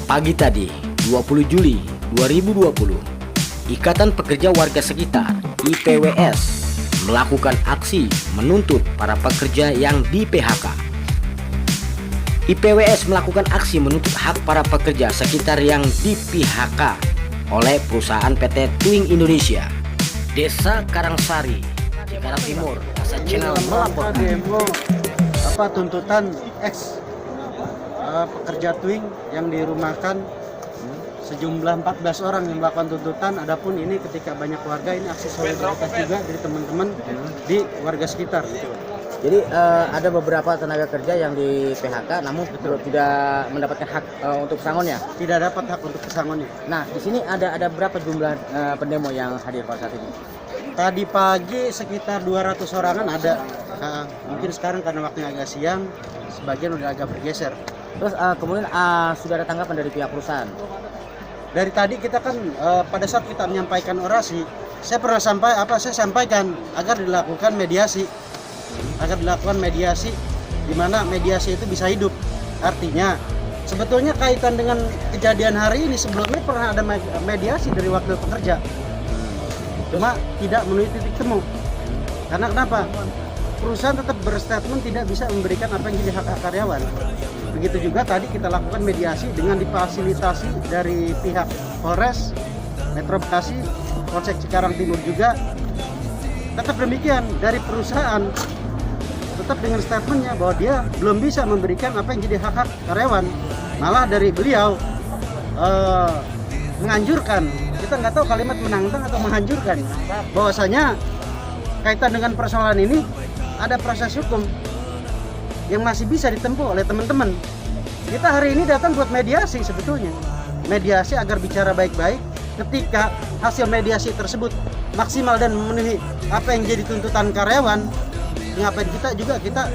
Pagi tadi, 20 Juli 2020, Ikatan Pekerja Warga Sekitar (IPWS) melakukan aksi menuntut para pekerja yang di PHK. IPWS melakukan aksi menuntut hak para pekerja sekitar yang di PHK oleh perusahaan PT Twing Indonesia. Desa Karangsari, Cikarang Timur, Asa Channel melaporkan. Demo tuntutan pekerja Twing yang dirumahkan sejumlah 14 orang yang melakukan tuntutan. Adapun ini ketika banyak warga, ini aksi solidaritas juga dari teman-teman di warga sekitar. Jadi ada beberapa tenaga kerja yang di PHK namun tidak mendapatkan hak untuk pesangonnya. Tidak dapat hak untuk pesangonnya. Nah, di sini ada berapa jumlah pendemo yang hadir pada saat ini? Tadi pagi sekitar 200 orangan ada. Mungkin sekarang karena waktunya agak siang, sebagian udah agak bergeser. Terus kemudian sudah ada tanggapan dari pihak perusahaan? Dari tadi kita kan pada saat kita menyampaikan orasi, saya sampaikan agar dilakukan mediasi. Di mana mediasi itu bisa hidup. Artinya sebetulnya kaitan dengan kejadian hari ini, sebelumnya pernah ada mediasi dari wakil pekerja, cuma tidak menuju titik temu. Karena kenapa? Perusahaan tetap berstatement tidak bisa memberikan apa yang jadi hak karyawan. Begitu juga tadi kita lakukan mediasi dengan difasilitasi dari pihak Polres Metro Bekasi, Polsek Cikarang Timur juga. Tetap demikian, dari perusahaan tetap dengan statementnya bahwa dia belum bisa memberikan apa yang jadi hak karyawan. Malah dari beliau menganjurkan, kita nggak tahu kalimat menantang atau menghancurkan, bahwasanya kaitan dengan persoalan ini ada proses hukum yang masih bisa ditempuh oleh teman-teman. Kita hari ini datang buat mediasi sebetulnya. Mediasi agar bicara baik-baik. Ketika hasil mediasi tersebut maksimal dan memenuhi apa yang jadi tuntutan karyawan, ngapain kita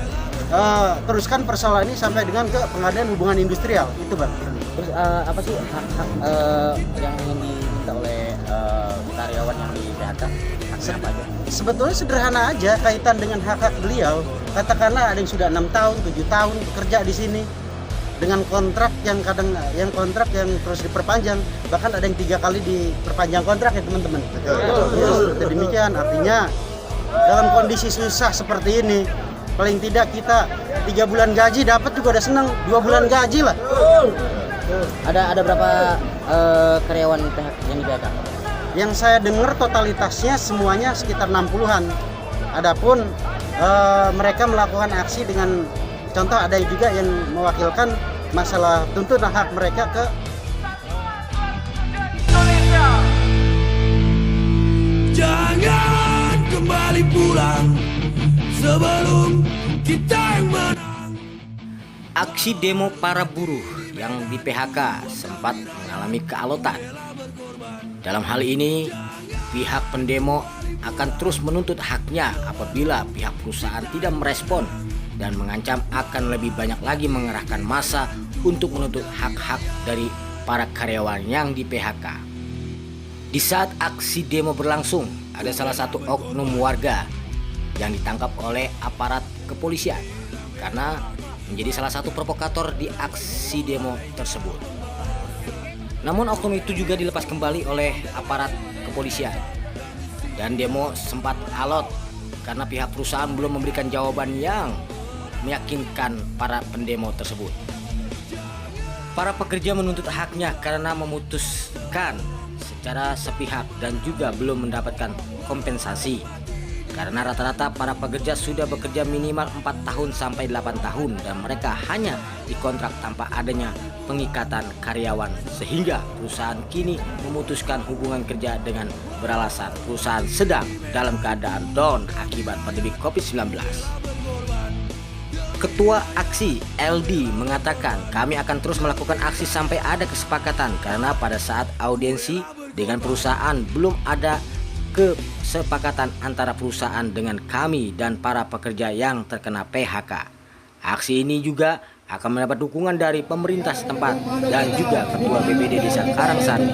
teruskan persoalan ini sampai dengan ke pengadilan hubungan industrial. Itu Bang. Terus apa sih hak yang ingin diminta oleh karyawan yang di PHK? Haknya apa aja? Sebetulnya sederhana aja kaitan dengan hak beliau. Katakanlah ada yang sudah 6 tahun, 7 tahun bekerja di sini dengan kontrak yang terus diperpanjang, bahkan ada yang 3 kali diperpanjang kontrak ya teman-teman. Seperti demikian, artinya dalam kondisi susah seperti ini, paling tidak kita 3 bulan gaji dapat juga udah senang. 2 bulan gaji lah. Ada berapa karyawan yang di PHK? Yang saya dengar totalitasnya semuanya sekitar 60-an. Adapun mereka melakukan aksi dengan contoh, ada juga yang mewakilkan masalah tuntutan hak mereka ke Indonesia. Jangan kembali pulang sebelum kita yang menang. Aksi demo para buruh yang di PHK sempat mengalami kealotan. Dalam hal ini, pihak pendemo akan terus menuntut haknya apabila pihak perusahaan tidak merespon dan mengancam akan lebih banyak lagi mengerahkan massa untuk menuntut hak-hak dari para karyawan yang di PHK. Di saat aksi demo berlangsung, ada salah satu oknum warga yang ditangkap oleh aparat kepolisian karena menjadi salah satu provokator di aksi demo tersebut. Namun oknum itu juga dilepas kembali oleh aparat kepolisian. Dan demo sempat alot karena pihak perusahaan belum memberikan jawaban yang meyakinkan para pendemo tersebut. Para pekerja menuntut haknya karena memutuskan secara sepihak dan juga belum mendapatkan kompensasi. Karena rata-rata para pekerja sudah bekerja minimal 4 tahun sampai 8 tahun dan mereka hanya dikontrak tanpa adanya pengikatan karyawan, sehingga perusahaan kini memutuskan hubungan kerja dengan beralasan perusahaan sedang dalam keadaan down akibat pandemi COVID-19. Ketua aksi LD mengatakan, kami akan terus melakukan aksi sampai ada kesepakatan karena pada saat audiensi dengan perusahaan belum ada kesepakatan antara perusahaan dengan kami dan para pekerja yang terkena PHK. Aksi ini juga akan mendapat dukungan dari pemerintah setempat dan juga Ketua BPD Desa Karangsari.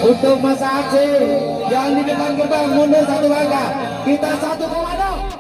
untuk masa aksi yang di depan gerbang mundur satu langkah. Kita satu komando.